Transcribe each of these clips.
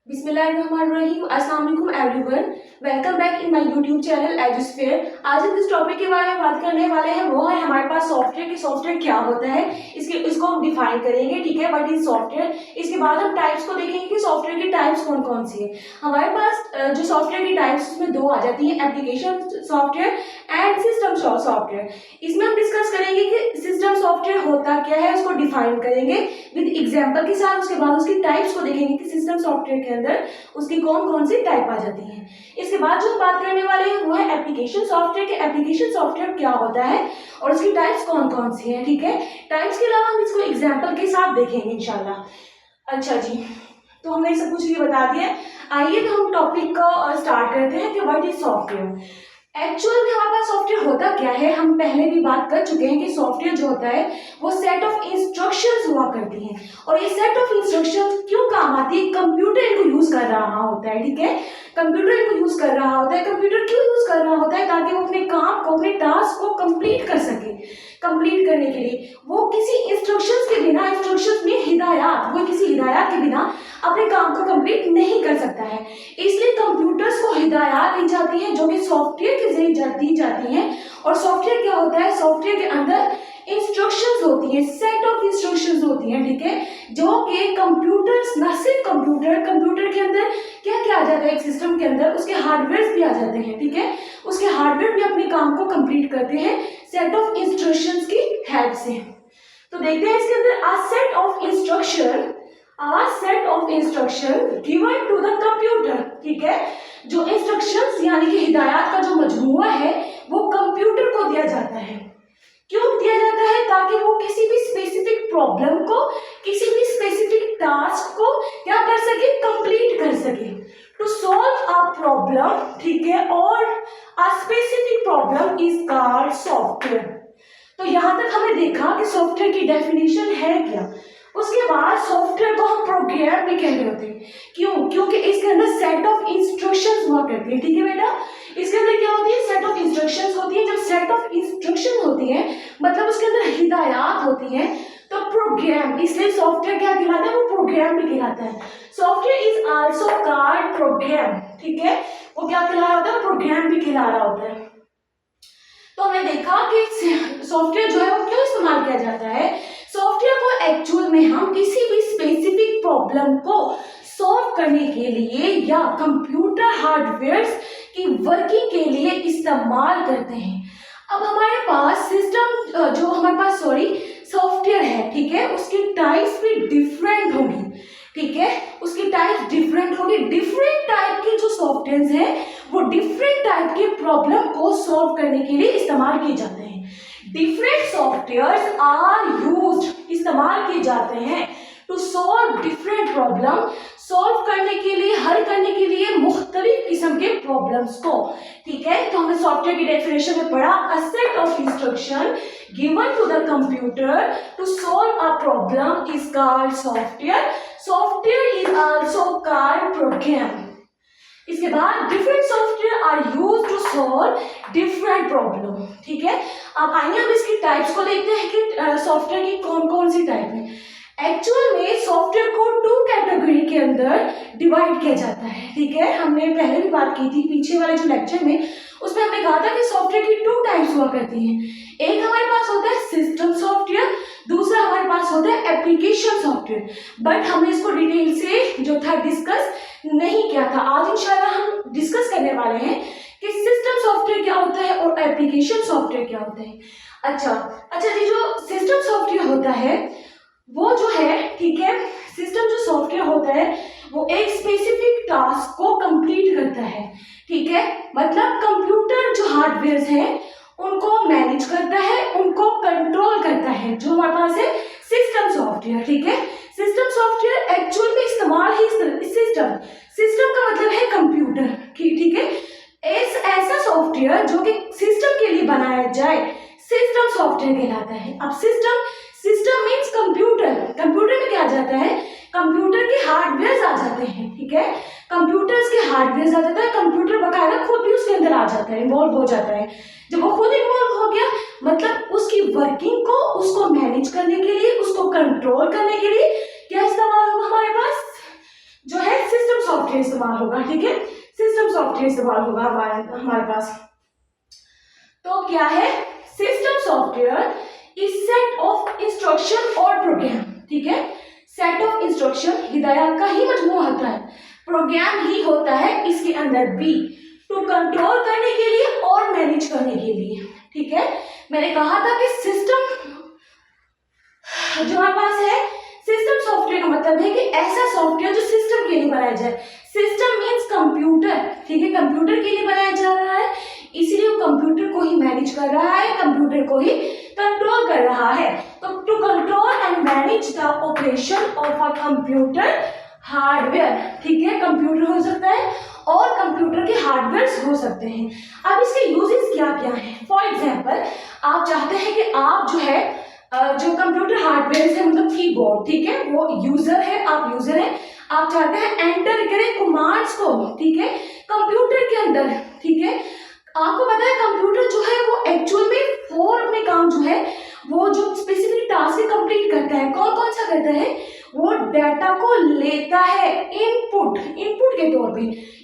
बिस्मिल्लाहिर्रहमानिर्रहीम। अस्सलाम वालेकुम everyone, welcome back in my YouTube channel Edusphere. आज हम जिस टॉपिक के बारे में बात करने वाले हैं वो है हमारे पास सॉफ्टवेयर। कि सॉफ्टवेयर क्या होता है, इसको हम डिफाइन करेंगे, ठीक है, व्हाट इज सॉफ्टवेयर। इसके बाद हम टाइप्स को देखेंगे कि सॉफ्टवेयर की टाइप्स कौन कौन सी है। हमारे पास जो सॉफ्टवेयर की टाइप्स उसमें दो आ जाती है, application software and system software. इसमें हम डिस्कस करेंगे कि सिस्टम सॉफ्टवेयर होता क्या है, उसको डिफाइन करेंगे विद एग्जांपल के साथ। उसके बाद उसकी टाइप्स को देखेंगे कि सिस्टम सॉफ्टवेयर के अंदर उसकी कौन कौन सी टाइप आ जाती है। इसके बाद जो हम बात करने वाले हैं वो है एप्लीकेशन सॉफ्टवेयर के एप्लीकेशन सॉफ्टवेयर क्या होता है और उसकी टाइप्स कौन कौन सी हैं, ठीक है। टाइप्स के अलावा हम इसको एग्जांपल के साथ देखेंगे इंशाल्लाह। अच्छा जी, तो हमने सब कुछ ये बता दिया। आइए तो हम टॉपिक को स्टार्ट करते हैं कि व्हाट इज सॉफ्टवेयर। एक्चुअल में हमारे पास सॉफ्टवेयर होता क्या है, हम पहले भी बात कर चुके हैं कि सॉफ्टवेयर जो होता है वो सेट ऑफ इंस्ट्रक्शंस हुआ करती हैं। और ये सेट ऑफ इंस्ट्रक्शंस क्यों काम आती है, कंप्यूटर इनको यूज कर रहा होता है, ठीक है। कंप्यूटर इनको यूज कर रहा होता है। कंप्यूटर क्यों यूज कर रहा होता है, ताकि वो अपने काम को, अपने टास्क को कंप्लीट कर सके। कंप्लीट करने के लिए वो किसी इंस्ट्रक्शंस के बिना, इंस्ट्रक्शंस में हिदायत, वो किसी हिदायत के बिना अपने काम को कंप्लीट नहीं कर सकता है। इसलिए कंप्यूटर्स को हिदायत दी जाती है जो कि सॉफ्टवेयर के जरिए दी जाती हैं। और सॉफ्टवेयर क्या होता है, सॉफ्टवेयर के अंदर इंस्ट्रक्शंस होती है, सेट ऑफ इंस्ट्रक्शंस होती हैं, ठीक है, जो कि कंप्यूटर्स, न सिर्फ कंप्यूटर के अंदर क्या क्या आ जाता है, एक सिस्टम के अंदर उसके हार्डवेयर भी आ जाते हैं, ठीक है। उसके हार्डवेयर भी अपने काम को कंप्लीट करते हैं सेट ऑफ इंस्ट्रक्शंस की हेल्प से। तो देखते हैं इसके अंदर a set of instruction given to the computer, ठीक है। जो इंस्ट्रक्शंस यानी कि हिदायत का जो मजमूआ है वो कंप्यूटर को दिया जाता है। क्यों दिया जाता है, ताकि वो किसी भी स्पेसिफिक प्रॉब्लम को, किसी भी स्पेसिफिक टास्क को क्या कर सके, कंप्लीट कर सके। टू सॉल्व अ प्रॉब्लम, ठीक है, और a specific problem is called software. तो यहां तक हमें देखा कि सॉफ्टवेयर की डेफिनेशन है क्या। उसके बाद सॉफ्टवेयर को हम प्रोग्राम भी कह रहे होते हैं। क्यों, क्योंकि इसके अंदर सेट ऑफ इंस्ट्रक्शंस हुआ करती है, ठीक है बेटा। इसके अंदर क्या होती है, सेट ऑफ इंस्ट्रक्शंस होती है। जब सेट ऑफ इंस्ट्रक्शन होती है मतलब उसके अंदर हिदायत होती है, तो प्रोग्राम, इसलिए सॉफ्टवेयर क्या कहलाता है, वो प्रोग्राम भी कहलाता है। Software is also called programme, ठीक है, वो क्या कहला रहा होता है, प्रोग्राम भी कहला रहा होता है। तो हमने देखा कि सॉफ्टवेयर जो है वो क्यों इस्तेमाल किया जाता है। सॉफ्टवेयर को एक्चुअल में हम किसी भी स्पेसिफिक प्रॉब्लम को सॉल्व करने के लिए या कंप्यूटर हार्डवेयर की वर्किंग के लिए इस्तेमाल करते हैं। अब हमारे पास सिस्टम जो हमारे पास सॉफ्टवेयर है, ठीक है, उसकी टाइप्स भी डिफरेंट होगी, ठीक है, उसकी टाइप डिफरेंट होगी। डिफरेंट टाइप के जो सॉफ्टवेयर हैं वो डिफरेंट टाइप के प्रॉब्लम को सॉल्व करने के लिए इस्तेमाल किए जाते हैं। डिफरेंट सॉफ्टवेयर्स आर यूज्ड, इस्तेमाल किए जाते हैं to solve different problem, solve करने के लिए, हल करने के लिए मुख्तलिफ किस्म के प्रॉब्लम्स को, ठीक है। तो हमने सॉफ्टवेयर की डेफिनेशन में पढ़ा, a set of instruction given to the computer to solve a problem is called software. Software is also called program. इसके बाद different software are used to solve different problem, ठीक है। अब आइए हम इसकी टाइप्स को देखते हैं कि सॉफ्टवेयर की कौन कौन सी टाइप है। एक्चुअल में सॉफ्टवेयर को 2 कैटेगरी के अंदर डिवाइड किया जाता है, ठीक है। हमने पहले भी बात की थी पिछले वाले जो लेक्चर में, उसमें हमने कहा था कि सॉफ्टवेयर की 2 टाइप्स हुआ करती हैं। एक हमारे पास होता है सिस्टम सॉफ्टवेयर, दूसरा हमारे पास होता है एप्लीकेशन सॉफ्टवेयर। बट हमने इसको डिटेल से जो था डिस्कस नहीं किया था। आज इंशाल्लाह हम डिस्कस करने वाले हैं कि सिस्टम सॉफ्टवेयर क्या होता है और एप्लीकेशन सॉफ्टवेयर क्या होता है। अच्छा जी, जो सिस्टम सॉफ्टवेयर होता है वो जो है, ठीक है, सिस्टम जो सॉफ्टवेयर होता है वो एक स्पेसिफिक टास्क को कंप्लीट करता है, ठीक है। मतलब कंप्यूटर जो हार्डवेयर हैं उनको मैनेज करता है, उनको कंट्रोल करता है, जो हमारे पास है सिस्टम सॉफ्टवेयर, ठीक है। सिस्टम सॉफ्टवेयर एक्चुअल में इस्तेमाल ही सिस्टम का मतलब है कंप्यूटर, ठीक है। ऐसा सॉफ्टवेयर जो कि सिस्टम के लिए बनाया जाए सिस्टम सॉफ्टवेयर कहलाता है। अब सिस्टम मीन्स कंप्यूटर में क्या आ जाता है, कंप्यूटर के हार्डवेयर आ जाते हैं, ठीक है। कंप्यूटर्स के हार्डवेयर आ जाता है, कंप्यूटर बकायदा खुद भी उसके अंदर आ जाता है, इन्वॉल्व हो जाता है। जब वो खुद इन्वॉल्व हो गया मतलब उसकी वर्किंग को, उसको मैनेज करने के लिए, उसको कंट्रोल करने के लिए क्या इस्तेमाल होगा, हमारे पास जो है सिस्टम सॉफ्टवेयर इस्तेमाल होगा, ठीक है, सिस्टम सॉफ्टवेयर इस्तेमाल होगा हमारे पास। तो क्या है, system software is set of instruction और प्रोग्राम, ठीक है, सेट ऑफ इंस्ट्रक्शन हिदायत का ही मजमूआ होता है, प्रोग्राम ही होता है इसके अंदर बी, टू कंट्रोल करने के लिए और मैनेज करने के लिए, ठीक है। मैंने कहा था कि सिस्टम जो हमारे पास है, सिस्टम सॉफ्टवेयर का मतलब है कि ऐसा सॉफ्टवेयर जो सिस्टम के लिए बनाया जाए। सिस्टम मीन्स कंप्यूटर, ठीक है, कंप्यूटर के लिए बनाया जा रहा है, इसलिए वो कंप्यूटर को ही मैनेज कर रहा है, कंप्यूटर को ही कंट्रोल कर रहा है। तो to control and manage the operation of a computer hardware, ठीक है, कंप्यूटर हो सकता है और कंप्यूटर के हार्डवेयर हो सकते हैं। अब इसके यूजेस क्या क्या हैं। फॉर एग्जांपल, आप चाहते हैं कि आप जो है जो कंप्यूटर हार्डवेयर है, मतलब कीबोर्ड, ठीक है, वो यूजर है, आप यूजर हैं, आप चाहते हैं एंटर करें कमांड्स को, ठीक है, कंप्यूटर के अंदर, ठीक है। आपको पता है कंप्यूटर जो है वो एक्चुअल में 4 अपने काम जो है वो जो स्पेसिफिक टास्क कंप्लीट करता है। कौन कौन सा करता है, वो डाटा को लेता है इनपुट के तौर पे,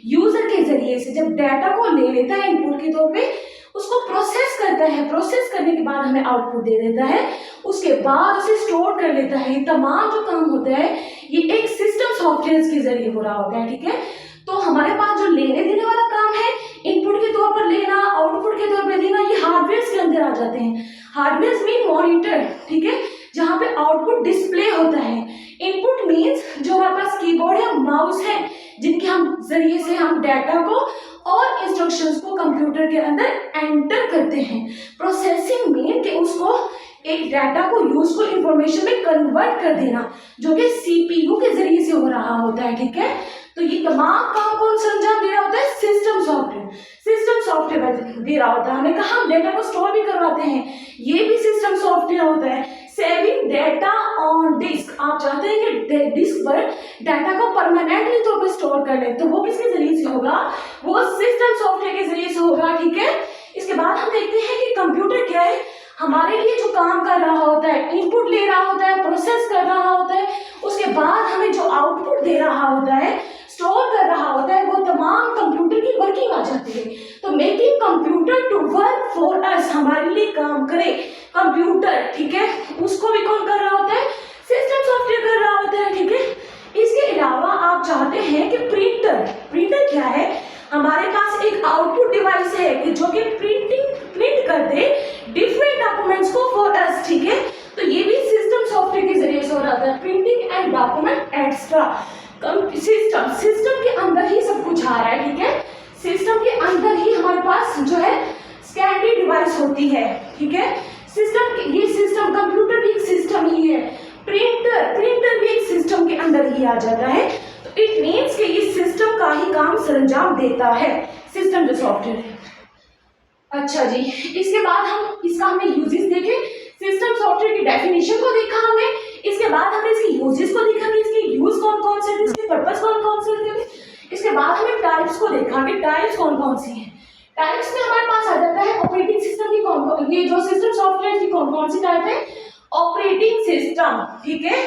यूजर के जरिए से जब डाटा को ले लेता है इनपुट के तौर पे, उसको प्रोसेस करता है, प्रोसेस करने के बाद हमें आउटपुट दे देता है, उसके बाद उसे स्टोर कर लेता है। ये तमाम जो काम होता है ये एक सिस्टम सॉफ्टवेयर के जरिए हो रहा होता है, ठीक है। तो हमारे पास जो लेने देने वाला काम है, इनपुट के तौर पर लेना, आउटपुट के तौर पर देना, ये हार्डवेयर के अंदर आ जाते हैं। हार्डवेयर मीन मॉनिटर, ठीक है, जहाँ पे आउटपुट डिस्प्ले होता है। इनपुट मीन्स जो हमारे पास कीबोर्ड या माउस है, जिनके हम जरिए से हम डाटा को और इंस्ट्रक्शंस को कंप्यूटर के अंदर एंटर करते हैं। प्रोसेसिंग मीन कि उसको एक डाटा को यूजफुल इंफॉर्मेशन में कन्वर्ट कर देना, जो कि सीपीयू के जरिए से हो रहा होता है, ठीक है। तो ये तमाम काम कौन सा अंजाम दे रहा होता है, सिस्टम सॉफ्टवेयर, सिस्टम सॉफ्टवेयर दे रहा होता है। हमने कहा हम डाटा को स्टोर भी करवाते हैं, ये भी सिस्टम सॉफ्टवेयर होता है। सेविंग डाटा ऑन डिस्क, आप चाहते हैं कि डिस्क पर डाटा को परमानेंटली तौर पर स्टोर कर ले, तो वो किसके जरिए से होगा, वो सिस्टम सॉफ्टवेयर के जरिए से होगा, ठीक है। इसके बाद हम देखते हैं कि कंप्यूटर क्या है, हमारे लिए जो काम कर रहा होता है, इनपुट ले रहा होता है, प्रोसेस कर रहा होता है, उसके बाद हमें जो आउटपुट दे रहा होता है, स्टोर कर रहा होता है, वो तमाम कंप्यूटर की वर्किंग आ जाती है। तो making computer to work for us, हमारे लिए काम करे कंप्यूटर, ठीक है, उसको भी कौन कर रहा होता है, सिस्टम सॉफ्टवेयर कर रहा होता है, ठीक है। इसके अलावा आप चाहते हैं कि प्रिंटर क्या है, हमारे पास एक आउटपुट डिवाइस है कि जो कि प्रिंट कर दे डिफरेंट डॉक्यूमेंट्स को फॉर अस, ठीक है। तो ये भी सिस्टम सॉफ्टवेयर के जरिए से हो रहा है, printing and document extra. System के अंदर ही सब कुछ आ रहा है, ठीक है, सिस्टम के अंदर ही हमारे पास जो है स्कैनरी डिवाइस होती है, ठीक है। ये सिस्टम, कंप्यूटर भी एक सिस्टम ही है, प्रिंटर भी एक सिस्टम के अंदर ही आ जाता है। तो इट मीन्स कि ये सिस्टम का ही काम सरंजाम देता है, सिस्टम जो सॉफ्टवेयर है। अच्छा जी, इसके बाद हमने यूजेस देखे, सिस्टम सॉफ्टवेयर की डेफिनेशन को देखा हमने, इसके बाद हमने इसके यूजेस को देखा कि इसके यूज कौन कौन से थे, इसके पर्पस कौन कौन से थे। इसके बाद हमने टाइप्स को देखा कि टाइप्स कौन कौन सी हैं। टाइप्स में हमारे पास आ जाता है ऑपरेटिंग सिस्टम की कौन, ये जो सिस्टम सॉफ्टवेयर की कौन कौन सी टाइप है, ऑपरेटिंग सिस्टम, ठीक है।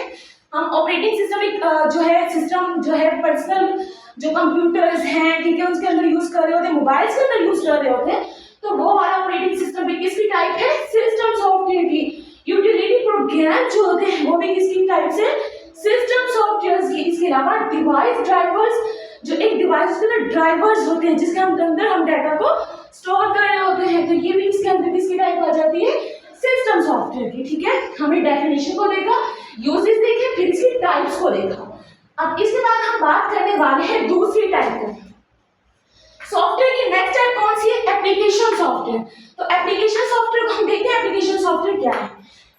हम ऑपरेटिंग सिस्टम एक जो है सिस्टम जो है पर्सनल जो कंप्यूटर्स हैं, ठीक है, उसके अंदर यूज कर रहे होते हैं, मोबाइल्स के अंदर यूज कर रहे होते हैं, तो वो वाला ऑपरेटिंग सिस्टम भी किसकी टाइप है, सिस्टम सॉफ्टवेयर की। यूटिलिटी प्रोग्राम जो होते हैं वो भी किसकी टाइप से, सिस्टम सॉफ्टवेयर की। इसके अलावा डिवाइस ड्राइवर्स, जो एक डिवाइस के अंदर ड्राइवर्स होते हैं जिसके अंदर हम डाटा को स्टोर कर रहे होते हैं, तो ये भी इसके अंदर किसकी टाइप आ जाती है, सिस्टम सॉफ्टवेयर की, ठीक है। हमने डेफिनेशन को देखा, यूजेस देखे, फिर इसकी टाइप्स को देखा। अब इसके बाद हम बात करने वाले हैं दूसरी टाइप को। सॉफ्टवेयर की नेक्स्ट टाइप कौन सी है, एप्लीकेशन सॉफ्टवेयर। तो एप्लीकेशन सॉफ्टवेयर को हम देखते हैं, एप्लीकेशन सॉफ्टवेयर क्या है।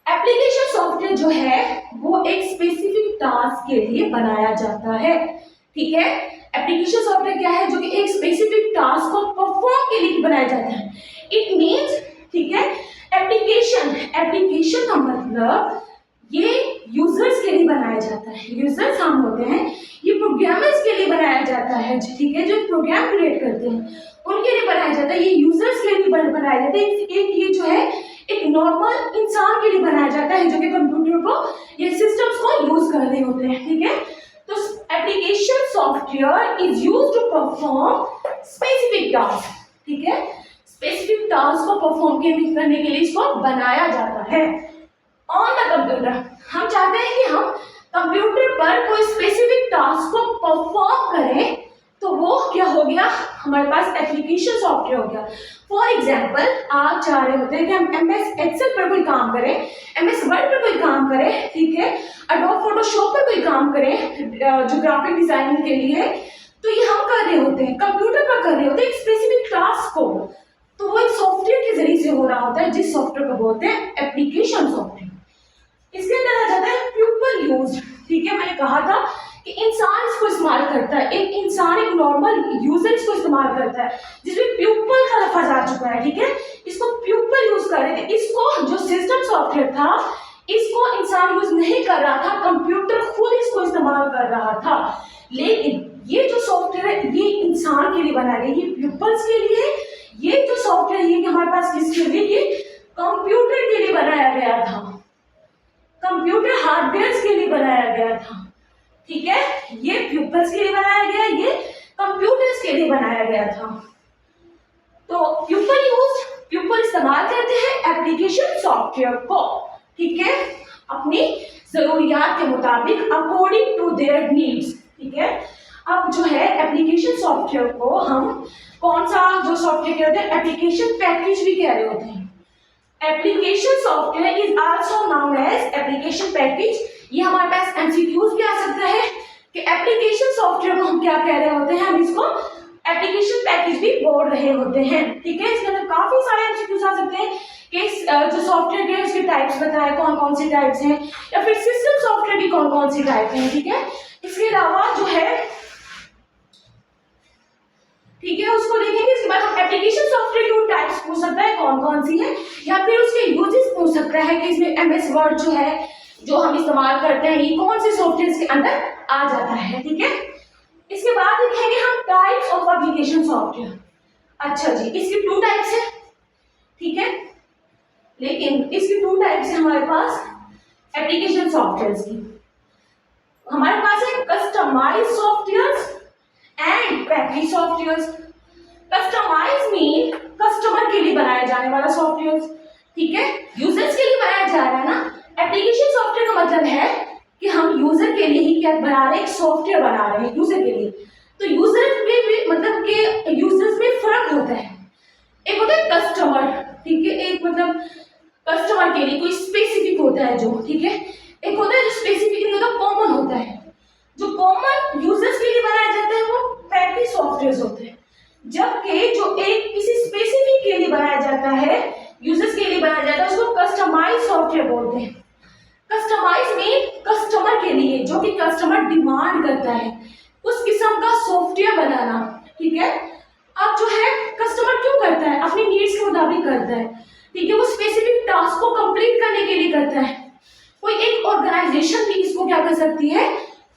एप्लीकेशन सॉफ्टवेयर जो है वो एक स्पेसिफिक टास्क के लिए बनाया जाता है, ठीक है। एप्लीकेशन सॉफ्टवेयर क्या है, जो कि एक स्पेसिफिक टास्क को परफॉर्म के लिए बनाया जाता है। इट मींस, ठीक है, एप्लीकेशन का मतलब ये यूजर्स के लिए बनाया जाता है। यूजर्स हम होते हैं, ये प्रोग्रामर्स के लिए बनाया जाता है, ठीक है, जो प्रोग्राम क्रिएट करते हैं उनके लिए बनाया जाता है। ये यूजर्स के लिए बनाया जाता है। एक ये जो है एक नॉर्मल इंसान के लिए बनाया जाता है जो कि कंप्यूटर को, ये सिस्टम्स को यूज कर रहे होते हैं, ठीक है। तो application software is used to perform specific task, ठीक है, स्पेसिफिक टास्क को परफॉर्म करने के लिए इसको बनाया जाता है ऑन द कंप्यूटर। हम चाहते हैं कि हम कंप्यूटर पर कोई स्पेसिफिक टास्क को परफॉर्म करें, तो वो क्या हो गया, हमारे पास एप्लीकेशन सॉफ्टवेयर हो गया। फॉर एग्जाम्पल, आप चाह रहे होते हैं कि हम MS एक्सेल पर कोई काम करें, MS वर्ड पर कोई काम करें, ठीक है, एडोब फोटोशॉप पर कोई काम करें जो ग्राफिक डिजाइनिंग के लिए है, तो ये हम कर रहे होते हैं, कंप्यूटर पर कर रहे होते हैं एक स्पेसिफिक टास्क को, तो वो एक सॉफ्टवेयर के जरिए से हो रहा होता है, जिस सॉफ्टवेयर को बोलते हैं एप्लीकेशन सॉफ्टवेयर। इसके अंदर आ जाता है पीपल यूज, ठीक है, मैंने कहा था कि इंसान इसको इस्तेमाल करता है, एक इंसान, एक नॉर्मल यूजर इसको इस्तेमाल करता है, जिसमें प्यूपल का लफ्ज आ चुका है, ठीक है, इसको प्यूपल यूज कर रहे थे। इसको जो सिस्टम सॉफ्टवेयर था, इसको इंसान यूज नहीं कर रहा था, कंप्यूटर खुद इसको इस्तेमाल कर रहा था। लेकिन ये जो सॉफ्टवेयर है ये इंसान के लिए बनाया गया, ये प्यूपल्स के लिए, ये जो सॉफ्टवेयर है हमारे पास किसके लिए, ये कंप्यूटर के लिए बनाया गया था, कंप्यूटर हार्डवेयर के लिए बनाया गया था, ठीक है, ये प्यूपल्स के लिए बनाया गया, ये कंप्यूटर्स के लिए बनाया गया था। तो प्यूपल इस्तेमाल करते हैं एप्लीकेशन सॉफ्टवेयर को, ठीक है, अपनी जरूरियात के मुताबिक, अकॉर्डिंग टू देयर नीड्स, ठीक है। अब जो है एप्लीकेशन सॉफ्टवेयर को हम कौन सा जो सॉफ्टवेयर कहते हैं, एप्लीकेशन पैकेज भी कह रहे होते हैं। Application software is also known as application package. ये हमारे पास MCQs भी आ सकता है कि एप्लीकेशन सॉफ्टवेयर को हम क्या कह रहे होते हैं, हम इसको एप्लीकेशन पैकेज भी बोल रहे होते हैं, ठीक है। इसके अंदर काफी सारे MCQs आ सकते हैं कि जो सॉफ्टवेयर के उसके टाइप्स बताए, कौन कौन से टाइप्स हैं, या फिर सिस्टम सॉफ्टवेयर की कौन कौन सी टाइप हैं, ठीक है। इसके अलावा जो है, ठीक है, उसको देखेंगे। इसके बाद हम एप्लीकेशन सॉफ्टवेयर की टाइप्स पूछ सकता है कौन कौन सी है, या फिर उसके यूजेस पूछ सकता है कि इसमें MS वर्ड जो है जो हम इस्तेमाल करते हैं, ये कौन से सॉफ्टवेयर के अंदर आ जाता है, ठीक है। इसके बाद देखेंगे हम टाइप्स ऑफ एप्लीकेशन सॉफ्टवेयर। अच्छा जी, इसकी 2 टाइप्स है, ठीक है, लेकिन इसकी 2 टाइप्स है हमारे पास एप्लीकेशन सॉफ्टवेयर की। हमारे पास है customized softwares and package softwares. Customize mean customer के लिए बनाया जाने वाला सॉफ्टवेयर, ठीक है, यूजर्स के लिए बनाया जा रहा है ना। एप्लीकेशन सॉफ्टवेयर का मतलब है कि हम यूजर के लिए ही क्या बना रहे हैं, एक सॉफ्टवेयर बना रहे हैं यूजर के लिए। तो यूजर में भी मतलब कि यूजर्स में फर्क होता है, एक होता है कस्टमर, ठीक है, एक मतलब कस्टमर के लिए कोई स्पेसिफिक होता है जो, ठीक है, एक होता है जो स्पेसिफिक नहीं होता, कॉमन होता है। जो कॉमन यूजर्स के लिए बनाया जाता है वो पैकेज सॉफ्टवेयर होते हैं, जबकि जो एक किसी स्पेसिफिक के लिए बनाया जाता है, यूजर्स के लिए बनाया जाता है, उसको कस्टमाइज सॉफ्टवेयर बोलते हैं। कस्टमाइज मीन कस्टमर के लिए, जो कि कस्टमर डिमांड करता है, उस किस्म का सॉफ्टवेयर बनाना, ठीक है। अब जो है कस्टमर क्यों करता है, अपनी नीड्स के मुताबिक करता है, ठीक है, वो स्पेसिफिक टास्क को कंप्लीट करने के लिए करता है। कोई एक ऑर्गेनाइजेशन भी इसको क्या कर सकती है,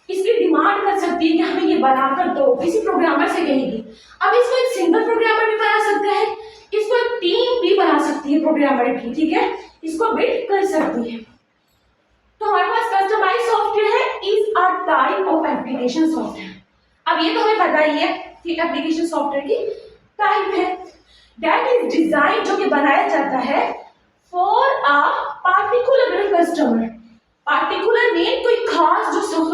इसकी डिमांड कर सकती है कि हमें ये बनाकर दो, किसी प्रोग्रामर से कहेगी। अब इसको एक सिंगल प्रोग्रामर भी बना सकता है, इसको एक टीम भी बना सकती है प्रोग्रामर की, ठीक है, इसको बिल्ड कर सकती है। तो हमारे पास कस्टमाइज सॉफ्टवेयर है, is a type of application software. अब ये तो हमें पता ही है कि एप्लीकेशन सॉफ्टवेयर की टाइप है, दैट इज डिजाइन, जो कि बनाया जाता है for a particular customer. Particular mean कोई खास जो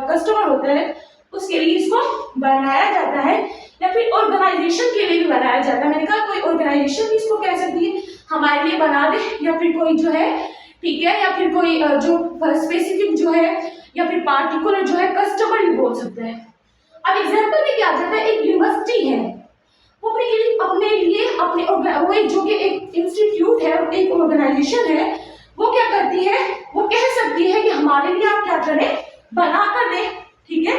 कस्टमर होता है उसके लिए इसको बनाया जाता है, या फिर ऑर्गेनाइजेशन के लिए भी बनाया जाता है। मैंने कहा कोई ऑर्गेनाइजेशन भी इसको कह सकती है हमारे लिए बना दे, या फिर कोई जो है, ठीक है, या फिर कोई जो स्पेसिफिक जो है, या फिर पार्टिकुलर जो है कस्टमर भी बोल सकते हैं। अब एग्जांपल में क्या आ जाता है, एक यूनिवर्सिटी है, वो अपने लिए अपने वो एक जो कि एक इंस्टीट्यूट है, एक ऑर्गेनाइजेशन है, वो क्या करती है, वो कह सकती है कि हमारे लिए आप क्या करें, बना कर दें, ठीक है,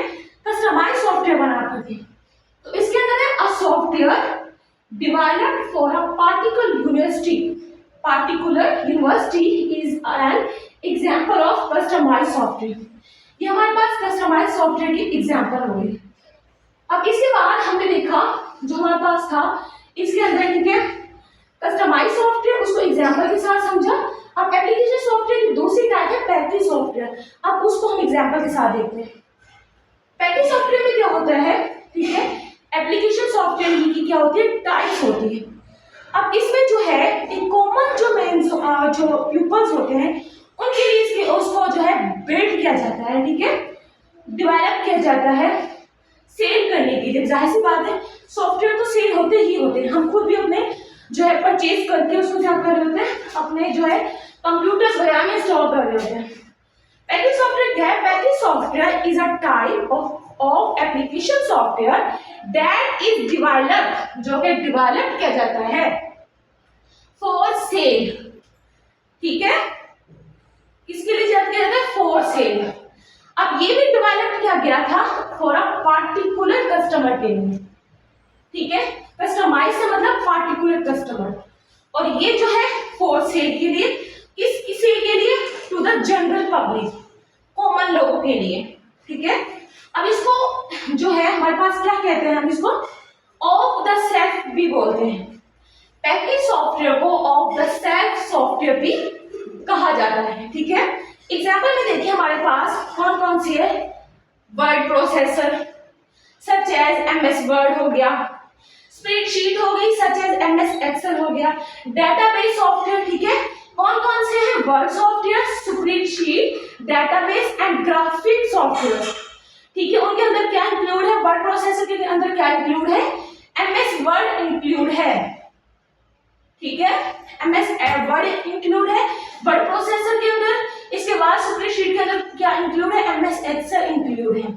कस्टमाइज सॉफ्टवेयर बना कर दें। तो इसके अंदर है a software developed for a particular university is an example of customized software। ये हमारे पास कस्टमाइज सॉफ्टवेयर की एग्जांपल हो गई। अब इसके बाद हमने देखा जो हमारे पास था, इसके अंदर ठीक है कस्टमाइज सॉफ्टवेयर, उसको एग्जांपल के साथ समझा। अब एप्लीकेशन सॉफ्टवेयर की दूसरी टाइप है पैकेज सॉफ्टवेयर। अब उसको हम एग्जांपल के साथ देखते हैं। पैकेज सॉफ्टवेयर में क्या होता है, ठीक है, एप्लीकेशन सॉफ्टवेयर की क्या होती है, टाइप्स होती है। अब इसमें जो है एक कॉमन जो मेन जो प्यूपल्स होते हैं उनके लिए इसके उसको जो है बिल्ड किया जाता है, ठीक है, डेवलप किया जाता है सेल करने के लिए। जाहिर सी बात है सॉफ्टवेयर तो सेल होते ही होते हैं, हम खुद भी अपने जो है परचेज करके उसको क्या कर रहे होते हैं, अपने जो है कंप्यूटर्स वगैरह में इंस्टॉल कर रहे होते हैं। पैकेज सॉफ्टवेयर क्या है, package software is a type of application software that is developed, जो कि डेवलप किया जाता है फॉर सेल, ठीक है, किसके लिए किया जाता है, फॉर सेल। अब ये भी डेवलप किया गया था फॉर अ पार्टिकुलर कस्टमर के लिए, ठीक है, कस्टमाइज से मतलब पार्टिकुलर कस्टमर, और ये जो है फॉर सेल के लिए, किस सेल के लिए, to the general public, common लोगों के लिए, ठीक है। अब इसको जो है हमारे पास क्या कहते हैं, हम इसको ऑफ द सेल्फ भी बोलते हैं, पैकेज सॉफ्टवेयर को ऑफ द सेल्फ सॉफ्टवेयर भी कहा जाता है, ठीक है। एग्जाम्पल में देखिए हमारे पास कौन कौन सी है, word processor such as MS word हो गया, स्प्रेडशीट हो गई सच एज MS एक्सेल हो गया, डेटाबेस सॉफ्टवेयर, ठीक है, कौन कौन से हैं, word software, spreadsheet, database and graphic software, ठीक है। उनके अंदर क्या इंक्लूड है, वर्ड प्रोसेसर के अंदर क्या इंक्लूड है, MS वर्ड इंक्लूड है, ठीक है, MS वर्ड इंक्लूड है वर्ड प्रोसेसर के अंदर। इसके बाद स्प्रेडशीट के अंदर क्या इंक्लूड है, MS एक्सेल इंक्लूड है।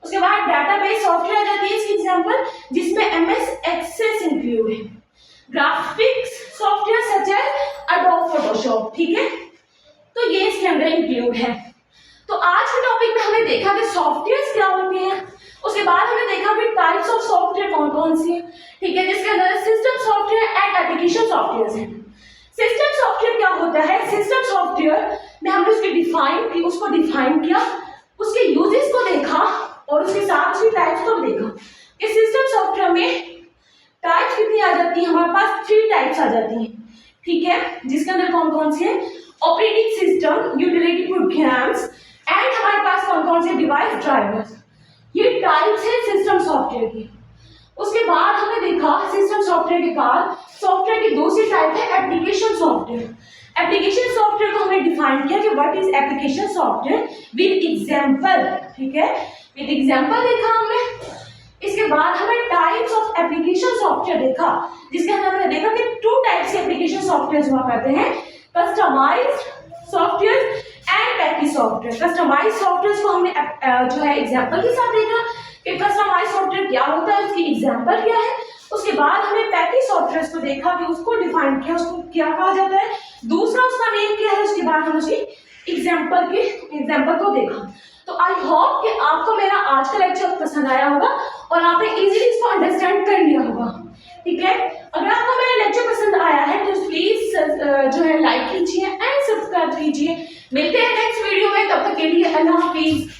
उसके बाद डेटाबेस सॉफ्टवेयर आ जाती है इसकी एग्जांपल, जिसमें MS एक्सेस इंक्लूड है, graphics software such as Adobe Photoshop, ठीक है, तो ये इसके अंदर इंक्लूड है। तो आज के टॉपिक में हमने देखा कि सॉफ्टवेयर्स क्या होते हैं, उसके बाद हमने देखा कि टाइप्स ऑफ सॉफ्टवेयर कौन कौन सी है, ठीक है, जिसके अंदर system software and application software है। सिस्टम सॉफ्टवेयर क्या होता है, सिस्टम सॉफ्टवेयर में हमने उसको डिफाइन किया, उसके यूजेस को देखा और उसके साथ उसकी टाइप्स को भी देखा कि सिस्टम सॉफ्टवेयर में टाइप्स कितनी आ जाती है, हमारे पास 3 टाइप्स आ जाती हैं, ठीक है, जिसके अंदर कौन कौन सी है, operating system, utility programmes and हमारे पास कौन कौन से डिवाइस ड्राइवर्स, ये टाइप्स है सिस्टम सॉफ्टवेयर की। उसके बाद हमने देखा सिस्टम सॉफ्टवेयर के बाद सॉफ्टवेयर की दूसरी टाइप है एप्लीकेशन सॉफ्टवेयर। एप्लीकेशन सॉफ्टवेयर को हमने डिफाइन किया कि what is application software with example, ठीक है, विद एग्जांपल देखा हमने। इसके बाद हमें टाइप्स ऑफ एप्लीकेशन सॉफ्टवेयर देखा, जिसके अंदर हमने देखा कि 2 टाइप्स के एप्लीकेशन सॉफ्टवेयर हुआ करते हैं, customized software and package software. Customized software को हमने जो है एग्जांपल के साथ देखा कि कस्टमाइज्ड सॉफ्टवेयर क्या होता है, उसकी एग्जांपल क्या है। उसके बाद हमें पैकेज सॉफ्टवेयर को देखा कि उसको डिफाइन किया, उसको क्या कहा जाता है, दूसरा उसका नेम क्या है, उसके बाद हम उसकी एग्जांपल को देखा। तो आई होप कि आपको मेरा आज का लेक्चर पसंद आया होगा और आपने इजीली इसको अंडरस्टैंड कर लिया होगा, ठीक है। अगर आपको मेरा लेक्चर पसंद आया है तो प्लीज जो है लाइक कीजिए एंड सब्सक्राइब कीजिए। मिलते हैं नेक्स्ट वीडियो में, तब तक के लिए अल्लाह हाफिज।